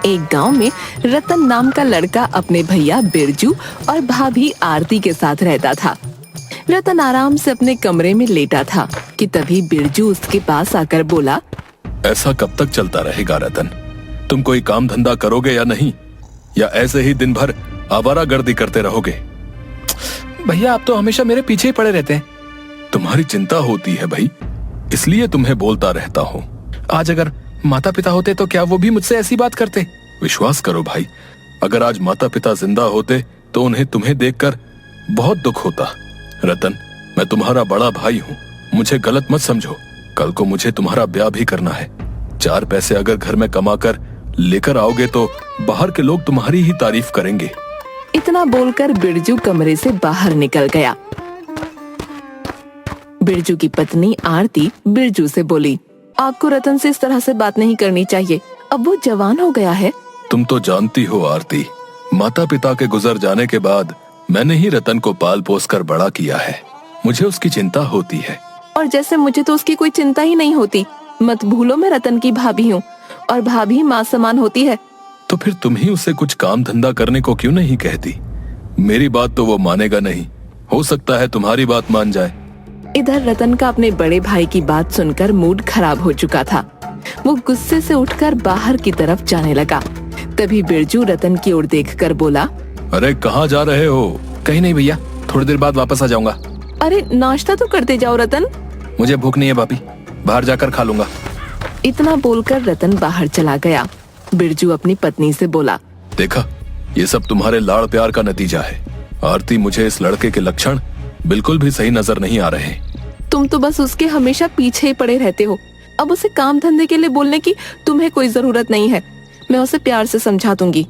एक गांव में रतन नाम का लड़का अपने भैया बिरजू और भाभी आरती के साथ रहता था। रतन आराम से अपने कमरे में लेटा था कि तभी बिरजू उसके पास आकर बोला, ऐसा कब तक चलता रहेगा रतन? तुम कोई काम धंधा करोगे या नहीं, या ऐसे ही दिन भर आवारागर्दी करते रहोगे? भैया आप तो हमेशा मेरे पीछे ही पड़े रहते हैं। तुम्हारी चिंता होती है भाई, इसलिए तुम्हें बोलता रहता हूँ। आज अगर माता पिता होते तो क्या वो भी मुझसे ऐसी बात करते? विश्वास करो भाई, अगर आज माता पिता जिंदा होते तो उन्हें तुम्हें देखकर बहुत दुख होता। रतन, मैं तुम्हारा बड़ा भाई हूँ, मुझे गलत मत समझो। कल को मुझे तुम्हारा ब्याह भी करना है। 4 पैसे अगर घर में कमाकर लेकर आओगे तो बाहर के लोग तुम्हारी ही तारीफ करेंगे। इतना बोलकर बिरजू कमरे से बाहर निकल गया। बिरजू की पत्नी आरती बिरजू से बोली, आपको रतन से इस तरह से बात नहीं करनी चाहिए, अब वो जवान हो गया है। तुम तो जानती हो आरती, माता पिता के गुजर जाने के बाद मैंने ही रतन को पाल पोस कर बड़ा किया है। मुझे उसकी चिंता होती है। और जैसे मुझे तो उसकी कोई चिंता ही नहीं होती। मत भूलो मैं रतन की भाभी हूँ और भाभी माँ समान होती है। तो फिर तुम ही उसे कुछ काम धंधा करने को क्यों नहीं कहती? मेरी बात तो वो मानेगा नहीं, हो सकता है तुम्हारी बात मान जाए। इधर रतन का अपने बड़े भाई की बात सुनकर मूड खराब हो चुका था। वो गुस्से से उठकर बाहर की तरफ जाने लगा। तभी बिरजू रतन की ओर देखकर बोला, अरे कहाँ जा रहे हो? कहीं नहीं भैया, थोड़ी देर बाद वापस आ जाऊंगा। अरे नाश्ता तो करते जाओ रतन। मुझे भूख नहीं है भाभी, बाहर जाकर खा लूंगा। इतना बोलकर रतन बाहर चला गया। बिरजू अपनी पत्नी से बोला, देखा, ये सब तुम्हारे लाड़ प्यार का नतीजा है। आरती, मुझे इस लड़के के लक्षण बिल्कुल भी सही नजर नहीं आ रहे। तुम तो बस उसके हमेशा पीछे ही पड़े रहते हो। अब उसे काम धंधे के लिए बोलने की तुम्हें कोई जरूरत नहीं है। मैं उसे प्यार से समझा दूंगी।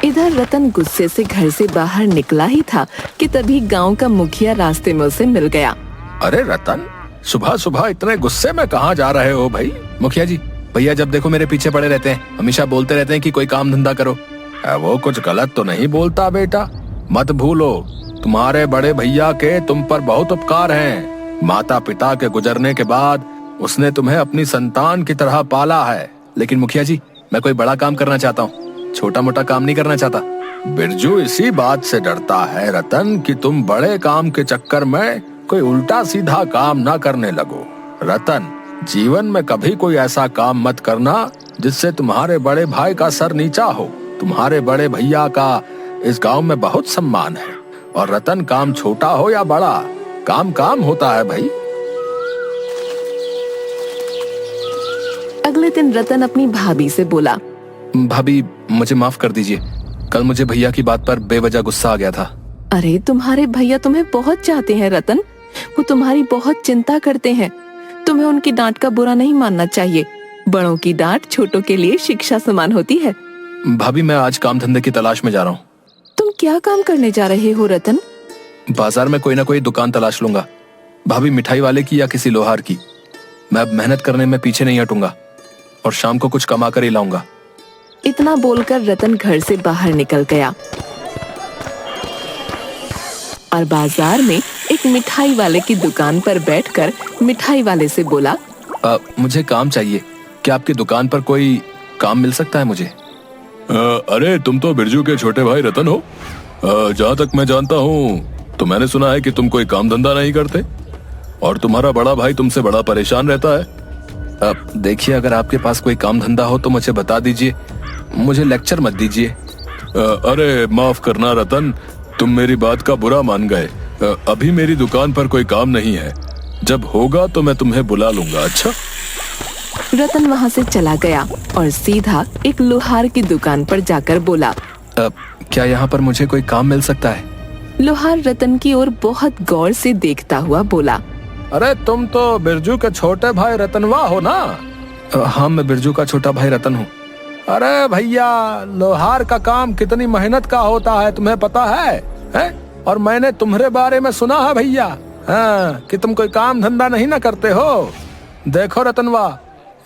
इधर रतन गुस्से से घर से बाहर निकला ही था कि तभी गांव का मुखिया रास्ते में उसे मिल गया। अरे रतन, सुबह सुबह इतने गुस्से में कहाँ जा रहे हो भाई? मुखिया जी, भैया जब देखो मेरे पीछे पड़े रहते हैं, हमेशा बोलते रहते हैं कि कोई काम धंधा करो। वो कुछ गलत तो नहीं बोलता बेटा? मत भूलो, तुम्हारे बड़े भैया के तुम पर बहुत उपकार हैं। माता पिता के गुजरने के बाद उसने तुम्हें अपनी संतान की तरह पाला है। लेकिन मुखिया जी, मैं कोई बड़ा काम करना चाहता हूँ, छोटा मोटा काम नहीं करना चाहता। बिरजू इसी बात से डरता है रतन कि तुम बड़े काम के चक्कर में कोई उल्टा सीधा काम ना करने लगो। रतन, जीवन में कभी कोई ऐसा काम मत करना जिससे तुम्हारे बड़े भाई का सर नीचा हो। तुम्हारे बड़े भैया का इस गांव में बहुत सम्मान है, और रतन, काम छोटा हो या बड़ा, काम काम होता है भाई। अगले दिन रतन अपनी भाभी से बोला, भाभी मुझे माफ कर दीजिए, कल मुझे भैया की बात पर बेवजह गुस्सा आ गया था। अरे तुम्हारे भैया तुम्हें बहुत चाहते हैं रतन, वो तुम्हारी बहुत चिंता करते हैं। तुम्हें उनकी डांट का बुरा नहीं मानना चाहिए। बड़ों की डांट छोटों के लिए शिक्षा समान होती है। भाभी, मैं आज काम धंधे की तलाश में जा रहा हूँ। तुम क्या काम करने जा रहे हो रतन? बाजार में कोई ना कोई दुकान तलाश लूंगा। भाभी, मिठाई वाले की या किसी लोहार की। मैं अब मेहनत करने में पीछे नहीं हटूंगा और शाम को कुछ कमा कर ही लाऊंगा। इतना बोलकर रतन घर से बाहर निकल गया और बाजार में एक मिठाई वाले की दुकान पर बैठकर मिठाई वाले से बोला, मुझे काम चाहिए, क्या आपकी दुकान पर कोई काम मिल सकता है मुझे? अरे तुम तो बिरजू के छोटे भाई रतन हो। जहाँ तक मैं जानता हूँ तो मैंने सुना है कि तुम कोई काम धंधा नहीं करते और तुम्हारा बड़ा भाई तुमसे बड़ा परेशान रहता है। देखिए, अगर आपके पास कोई काम धंधा हो तो मुझे बता दीजिए, मुझे लेक्चर मत दीजिए। अरे माफ करना रतन, तुम मेरी बात का बुरा मान गए। अभी मेरी दुकान पर कोई काम नहीं है, जब होगा तो मैं तुम्हें बुला लूंगा। अच्छा? रतन वहाँ से चला गया और सीधा एक लोहार की दुकान पर जाकर बोला, क्या यहाँ पर मुझे कोई काम मिल सकता है? लोहार रतन की ओर बहुत गौर से देखता हुआ बोला, अरे तुम तो बिरजू के छोटे भाई रतनवा हो ना? हाँ, मैं बिरजू का छोटा भाई रतन हूँ। अरे भैया, लोहार का काम कितनी मेहनत का होता है तुम्हें पता है? और मैंने तुम्हारे बारे में सुना है भैया, कि तुम कोई काम धंधा नहीं ना करते हो। देखो रतनवा,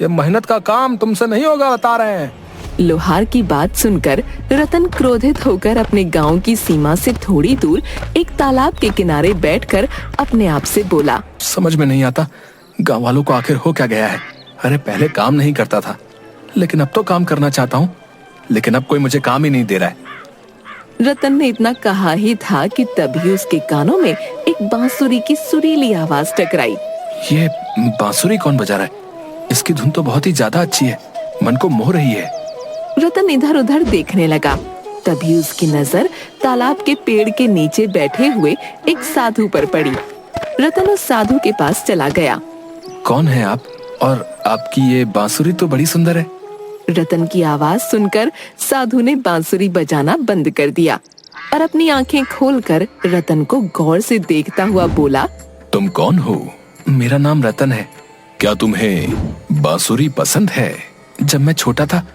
ये मेहनत का काम तुमसे नहीं होगा, बता रहे हैं। लोहार की बात सुनकर रतन क्रोधित होकर अपने गांव की सीमा से थोड़ी दूर एक तालाब के किनारे बैठकर अपने आप से बोला, समझ में नहीं आता गांव वालों को आखिर हो क्या गया है। अरे पहले काम नहीं करता था, लेकिन अब तो काम करना चाहता हूँ। लेकिन अब कोई मुझे काम ही नहीं दे रहा है। रतन ने इतना कहा ही था कि तभी उसके कानों में एक बांसुरी की सुरीली आवाज टकराई। ये बांसुरी कौन बजा रहा है? इसकी धुन तो बहुत ही ज्यादा अच्छी है, मन को मोह रही है। रतन इधर उधर देखने लगा। तभी उसकी नजर तालाब के पेड़ के नीचे बैठे हुए एक साधु पर पड़ी। रतन उस साधु के पास चला गया। कौन है आप? और आपकी ये बांसुरी तो बड़ी सुंदर है। रतन की आवाज सुनकर साधु ने बांसुरी बजाना बंद कर दिया और अपनी आंखें खोलकर रतन को गौर से देखता हुआ बोला, तुम कौन हो? मेरा नाम रतन है। क्या तुम्हें बांसुरी पसंद है? जब मैं छोटा था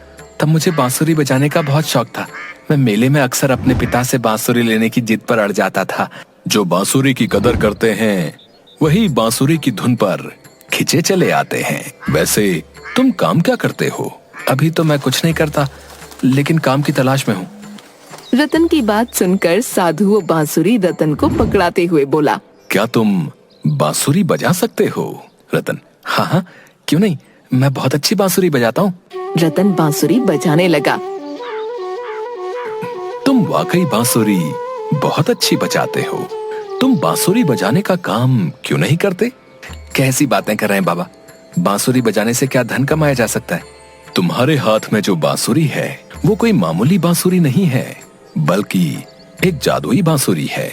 तब मुझे बांसुरी बजाने का बहुत शौक था। मैं मेले में अक्सर अपने पिता से बांसुरी लेने की जिद पर अड़ जाता था। जो बांसुरी की कदर करते हैं वही बांसुरी की धुन पर खिंचे चले आते हैं। वैसे तुम काम क्या करते हो? अभी तो मैं कुछ नहीं करता, लेकिन काम की तलाश में हूँ। रतन की बात सुनकर साधु वो बांसुरी रतन को पकड़ाते हुए बोला, क्या तुम बांसुरी बजा सकते हो? रतन, हाँ हाँ, क्यों नहीं, मैं बहुत अच्छी बांसुरी बजाता हूँ। रतन बांसुरी बजाने लगा। तुम वाकई बांसुरी बहुत अच्छी बजाते हो। तुम बांसुरी बजाने का काम क्यों नहीं करते? कैसी बातें कर रहे हैं बाबा? बांसुरी बजाने से क्या धन कमाया जा सकता है? तुम्हारे हाथ में जो बांसुरी है वो कोई मामूली बांसुरी नहीं है, बल्कि एक जादुई बांसुरी है।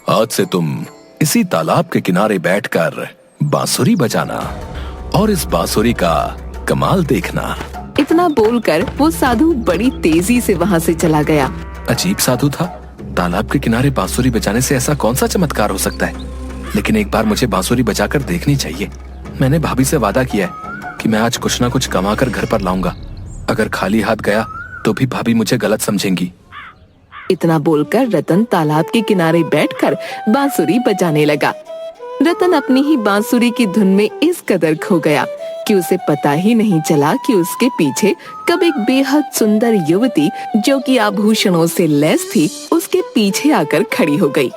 आज से तुम इसी तालाब के किनारे बैठकर बांसुरी बजाना और इस बांसुरी का कमाल देखना। इतना बोलकर वो साधु बड़ी तेजी से वहाँ से चला गया। अजीब साधु था। तालाब के किनारे बांसुरी बजाने से ऐसा कौन सा चमत्कार हो सकता है? लेकिन एक बार मुझे बांसुरी बजाकर देखनी चाहिए। मैंने भाभी से वादा किया है कि मैं आज कुछ ना कुछ कमा कर घर पर लाऊंगा। अगर खाली हाथ गया तो भी भाभी मुझे गलत समझेंगी। इतना बोलकर रतन तालाब के किनारे बैठकर बांसुरी बजाने लगा। रतन अपनी ही बांसुरी की धुन में इस कदर खो गया कि उसे पता ही नहीं चला कि उसके पीछे कब एक बेहद सुंदर युवती जो कि आभूषणों से लैस थी उसके पीछे आकर खड़ी हो गई।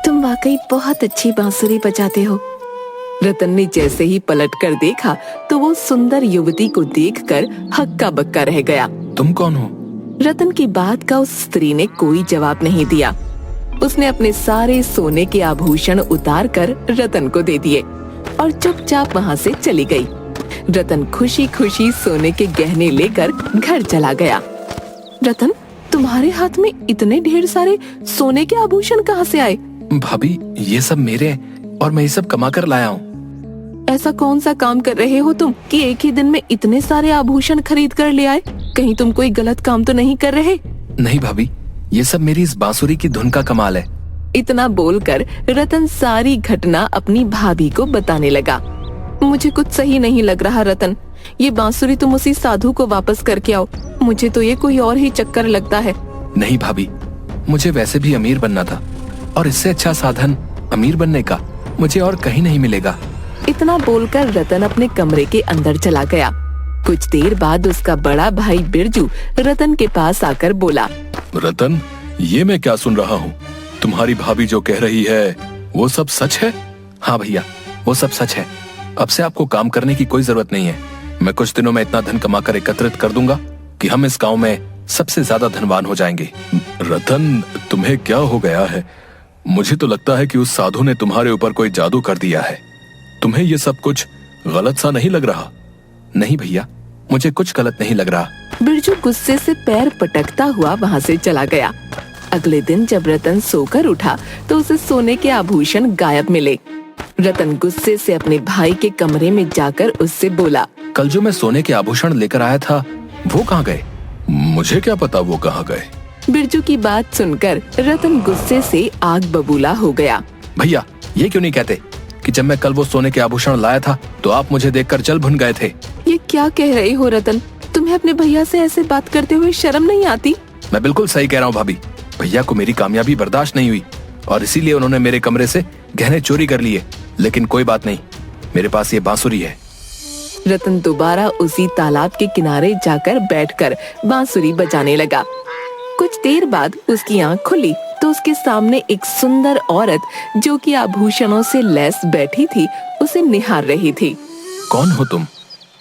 तुम वाकई बहुत अच्छी बांसुरी बजाते हो। रतन ने जैसे ही पलट कर देखा तो वो सुंदर युवती को देखकर हक्का बक्का रह गया। तुम कौन हो? रतन की बात का उस स्त्री ने कोई जवाब नहीं दिया। उसने अपने सारे सोने के आभूषण उतार कर रतन को दे दिए और चुपचाप वहाँ से चली गई। रतन खुशी खुशी सोने के गहने लेकर घर चला गया। रतन, तुम्हारे हाथ में इतने ढेर सारे सोने के आभूषण कहाँ से आए? भाभी, ये सब मेरे हैं और मैं ये सब कमा कर लाया हूँ। ऐसा कौन सा काम कर रहे हो तुम कि एक ही दिन में इतने सारे आभूषण खरीद कर ले आए? कहीं तुम कोई गलत काम तो नहीं कर रहे? नहीं भाभी, ये सब मेरी इस बांसुरी की धुन का कमाल है। इतना बोलकर रतन सारी घटना अपनी भाभी को बताने लगा। मुझे कुछ सही नहीं लग रहा रतन, ये बांसुरी तुम उसी साधु को वापस करके आओ। मुझे तो ये कोई और ही चक्कर लगता है। नहीं भाभी, मुझे वैसे भी अमीर बनना था और इससे अच्छा साधन अमीर बनने का मुझे और कहीं नहीं मिलेगा। इतना बोलकर रतन अपने कमरे के अंदर चला गया। कुछ देर बाद उसका बड़ा भाई बिरजू रतन के पास आकर बोला, रतन, ये मैं क्या सुन रहा हूँ? तुम्हारी भाभी जो कह रही है वो सब सच है? हाँ भैया, वो सब सच है। अब से आपको काम करने की कोई जरूरत नहीं है। मैं कुछ दिनों में इतना धन कमाकर एकत्रित कर दूंगा कि हम इस गांव में सबसे ज्यादा धनवान हो जाएंगे। रतन, तुम्हें क्या हो गया है? मुझे तो लगता है कि उस साधु ने तुम्हारे ऊपर कोई जादू कर दिया है। तुम्हें ये सब कुछ गलत सा नहीं लग रहा? नहीं भैया, मुझे कुछ गलत नहीं लग रहा। बिरजू गुस्से से पैर पटकता हुआ वहाँ से चला गया। अगले दिन जब रतन सोकर उठा तो उसे सोने के आभूषण गायब मिले। रतन गुस्से से अपने भाई के कमरे में जाकर उससे बोला, कल जो मैं सोने के आभूषण लेकर आया था वो कहाँ गए? मुझे क्या पता वो कहाँ गए। बिरजू की बात सुनकर रतन गुस्से से आग बबूला हो गया। भैया, ये क्यों नहीं कहते कि जब मैं कल वो सोने के आभूषण लाया था तो आप मुझे देखकर जल भुन गए थे? ये क्या कह रहे हो रतन? तुम्हें अपने भैया से ऐसे बात करते हुए शर्म नहीं आती? मैं बिल्कुल सही कह रहा हूँ भाभी। भैया को मेरी कामयाबी बर्दाश्त नहीं हुई और इसीलिए उन्होंने मेरे कमरे से गहने चोरी कर लिए। लेकिन कोई बात नहीं, मेरे पास ये बांसुरी है। रतन दोबारा उसी तालाब के किनारे जाकर बैठकर बांसुरी बजाने लगा। कुछ देर बाद उसकी आंख खुली तो उसके सामने एक सुंदर औरत जो कि आभूषणों से लैस बैठी थी उसे निहार रही थी। कौन हो तुम?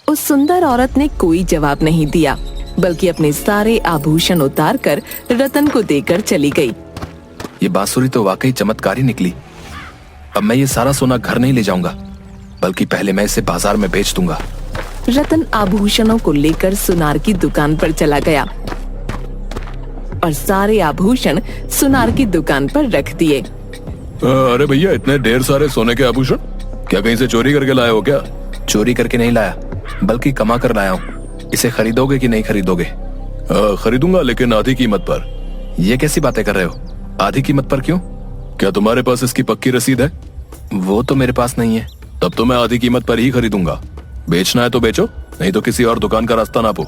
उस सुंदर औरत ने कोई जवाब नहीं दिया। बल्कि अपने सारे आभूषण उतार कर रतन को देकर चली गई। ये बांसुरी तो वाकई चमत्कारी निकली। अब मैं ये सारा सोना घर नहीं ले जाऊंगा, बल्कि पहले मैं इसे बाजार में बेच दूंगा। रतन आभूषणों को लेकर सुनार की दुकान पर चला गया और सारे आभूषण सुनार की दुकान पर रख दिए। अरे भैया, इतने ढेर सारे सोने के आभूषण क्या कहीं से चोरी करके लाए हो क्या? चोरी करके नहीं लाया, बल्कि कमा कर लाया हूँ। इसे खरीदोगे कि नहीं खरीदोगे? खरीदूंगा, लेकिन आधी कीमत पर। ये कैसी बातें कर रहे हो? आधी कीमत पर क्यों? क्या तुम्हारे पास इसकी पक्की रसीद है? वो तो मेरे पास नहीं है। तब तो मैं आधी कीमत पर ही खरीदूंगा। बेचना है तो बेचो, नहीं तो किसी और दुकान का रास्ता नापो।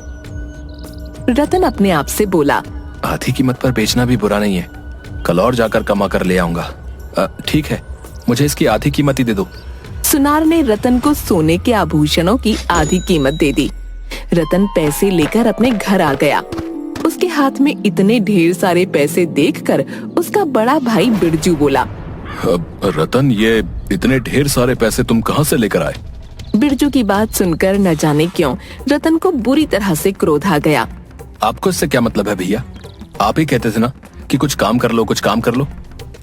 रतन अपने आप से बोला, आधी कीमत पर बेचना भी बुरा नहीं है। कल और जाकर कमा कर ले आऊंगा। ठीक है, मुझे इसकी आधी कीमत ही दे दो। सुनार ने रतन को सोने के आभूषणों की आधी कीमत दे दी। रतन पैसे लेकर अपने घर आ गया। उसके हाथ में इतने ढेर सारे पैसे देखकर उसका बड़ा भाई बिरजू बोला, रतन, ये इतने ढेर सारे पैसे तुम कहां से लेकर आए? बिरजू की बात सुनकर न जाने क्यों रतन को बुरी तरह से क्रोध आ गया। आपको इससे क्या मतलब है भैया? आप ही कहते थे ना कि कुछ काम कर लो, कुछ काम कर लो।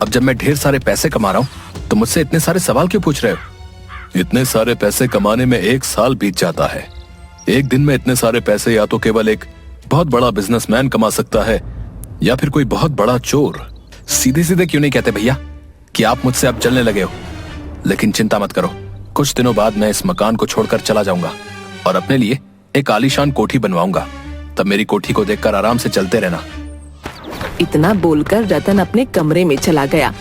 अब जब मैं ढेर सारे पैसे कमा रहा हूँ तो मुझसे इतने सारे सवाल क्यों पूछ रहे हो? इतने सारे पैसे कमाने में 1 साल बीत जाता है। एक दिन में इतने सारे पैसे या तो केवल एक बहुत बड़ा बिजनेसमैन कमा सकता है, या फिर कोई बहुत बड़ा चोर। सीधे सीधे क्यों नहीं कहते भैया कि आप मुझसे अब जलने लगे हो? लेकिन चिंता मत करो, कुछ दिनों बाद मैं इस मकान को छोड़कर चला जाऊंगा और अपने लिए एक आलीशान कोठी बनवाऊंगा। तब मेरी कोठी को देखकर आराम से चलते रहना। इतना बोलकर रतन अपने कमरे में चला गया।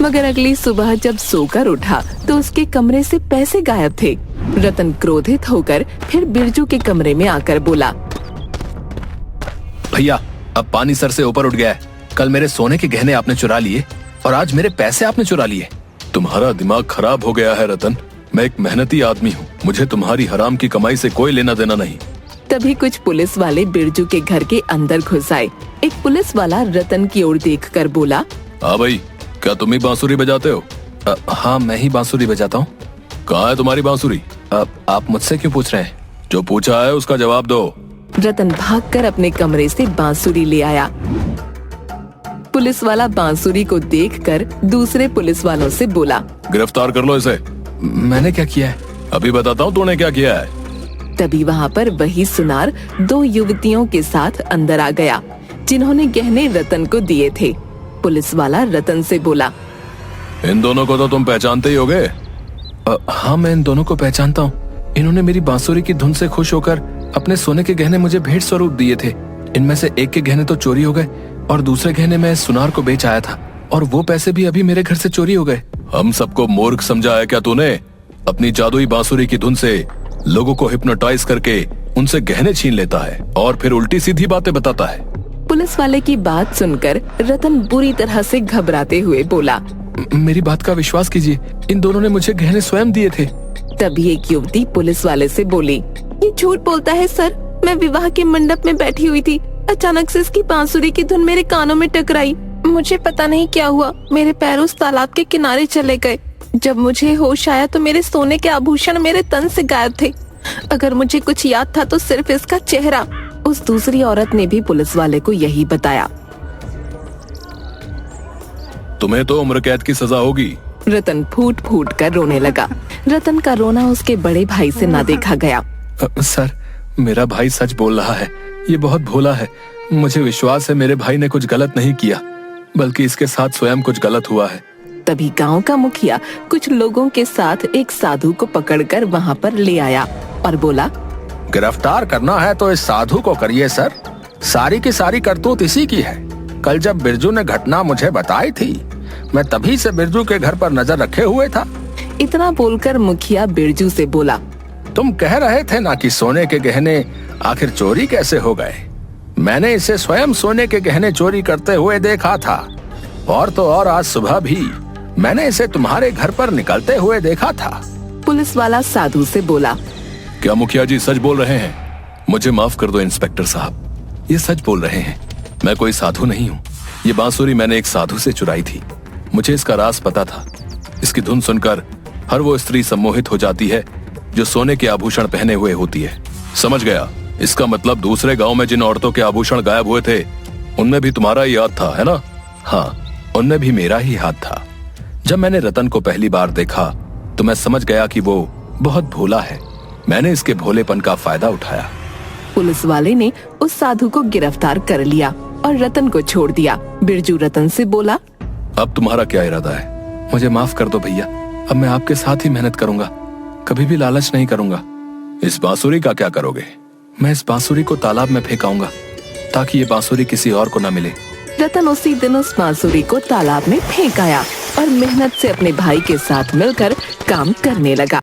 मगर अगली सुबह जब सोकर उठा तो उसके कमरे से पैसे गायब थे। रतन क्रोधित होकर फिर बिरजू के कमरे में आकर बोला, भैया, अब पानी सर से ऊपर उठ गया है। कल मेरे सोने के गहने आपने चुरा लिए और आज मेरे पैसे आपने चुरा लिए। तुम्हारा दिमाग खराब हो गया है रतन। मैं एक मेहनती आदमी हूँ, मुझे तुम्हारी हराम की कमाई से कोई लेना देना नहीं। तभी कुछ पुलिस वाले बिरजू के घर के अंदर घुस आए। एक पुलिस वाला रतन की ओर देखकर बोला, हाँ भाई, क्या तुम ही बांसुरी बजाते हो? हाँ, मैं ही बांसुरी बजाता हूँ। कहाँ है तुम्हारी बांसुरी? आप मुझसे क्यों पूछ रहे हैं? जो पूछा है उसका जवाब दो। रतन भागकर अपने कमरे से बांसुरी ले आया। पुलिस वाला बांसुरी को देखकर दूसरे पुलिस वालों से बोला, गिरफ्तार कर लो इसे। मैंने क्या किया है? अभी बताता हूँ तूने क्या किया है। तभी वहाँ पर वही सुनार 2 युवतियों के साथ अंदर आ गया जिन्होंने गहने रतन को दिए थे। पुलिस वाला रतन से बोला, इन दोनों को तो तुम पहचानते ही होगे। हाँ, मैं इन दोनों को पहचानता हूँ। इन्होंने मेरी बांसुरी की धुन से खुश होकर अपने सोने के गहने मुझे भेंट स्वरूप दिए थे। इनमें से एक के गहने तो चोरी हो गए और दूसरे गहने मैं सुनार को बेच आया था, और वो पैसे भी अभी मेरे घर से चोरी हो गए। हम सबको मूर्ख समझा है क्या तूने? अपनी जादुई बांसुरी की धुन से लोगों को हिप्नोटाइज करके उनसे गहने छीन लेता है और फिर उल्टी सीधी बातें बताता है। पुलिस वाले की बात सुनकर रतन बुरी तरह से घबराते हुए बोला, मेरी बात का विश्वास कीजिए, इन दोनों ने मुझे गहने स्वयं दिए थे। तभी एक युवती पुलिस वाले से बोली, ये झूठ बोलता है सर। मैं विवाह के मंडप में बैठी हुई थी, अचानक से इसकी बांसुरी की धुन मेरे कानों में टकराई। मुझे पता नहीं क्या हुआ, मेरे पैर उस तालाब के किनारे चले गए। जब मुझे होश आया तो मेरे सोने के आभूषण मेरे तन से गायब थे। अगर मुझे कुछ याद था तो सिर्फ इसका चेहरा। उस दूसरी औरत ने भी पुलिस वाले को यही बताया। तुम्हें तो उम्र कैद की सजा होगी। रतन फूट फूट कर रोने लगा। रतन का रोना उसके बड़े भाई से ना देखा गया। सर, मेरा भाई सच बोल रहा है। ये बहुत भोला है। मुझे विश्वास है मेरे भाई ने कुछ गलत नहीं किया, बल्कि इसके साथ स्वयं कुछ गलत हुआ है। तभी गांव का मुखिया कुछ लोगों के साथ एक साधु को पकड़कर वहां पर ले आया और बोला, गिरफ्तार करना है तो इस साधु को करिए सर। सारी की सारी करतूत इसी की है। कल जब बिरजू ने घटना मुझे बताई थी, मैं तभी से बिरजू के घर पर नजर रखे हुए था। इतना बोलकर मुखिया बिरजू से बोला, तुम कह रहे थे ना कि सोने के गहने आखिर चोरी कैसे हो गए? मैंने इसे स्वयं सोने के गहने चोरी करते हुए देखा था, और तो और आज सुबह भी मैंने इसे तुम्हारे घर पर निकलते हुए देखा था। पुलिस वाला साधु से बोला, क्या मुखिया जी सच बोल रहे हैं? मुझे माफ कर दो इंस्पेक्टर साहब, ये सच बोल रहे हैं। मैं कोई साधु नहीं हूँ। ये बांसुरी मैंने एक साधु से चुराई थी। मुझे इसका राज पता था। इसकी धुन सुनकर हर वो स्त्री सम्मोहित हो जाती है जो सोने के आभूषण पहने हुए होती है। समझ गया? इसका मतलब दूसरे गांव में जिन औरतों के आभूषण गायब हुए थे उनमें भी तुम्हारा ही हाथ था, है ना? हाँ, उनमें भी मेरा ही हाथ था। जब मैंने रतन को पहली बार देखा तो मैं समझ गया कि वो बहुत भोला है। मैंने इसके भोलेपन का फायदा उठाया। पुलिस वाले ने उस साधु को गिरफ्तार कर लिया और रतन को छोड़ दिया। बिरजू रतन से बोला, अब तुम्हारा क्या इरादा है? मुझे माफ कर दो भैया, अब मैं आपके साथ ही मेहनत करूंगा, कभी भी लालच नहीं करूंगा। इस बांसुरी का क्या करोगे? मैं इस बांसुरी को तालाब में फेंकाऊंगा ताकि ये बांसुरी किसी और को न मिले। रतन उसी दिन उस बांसुरी को तालाब में फेंक आया और मेहनत से अपने भाई के साथ मिलकर काम करने लगा।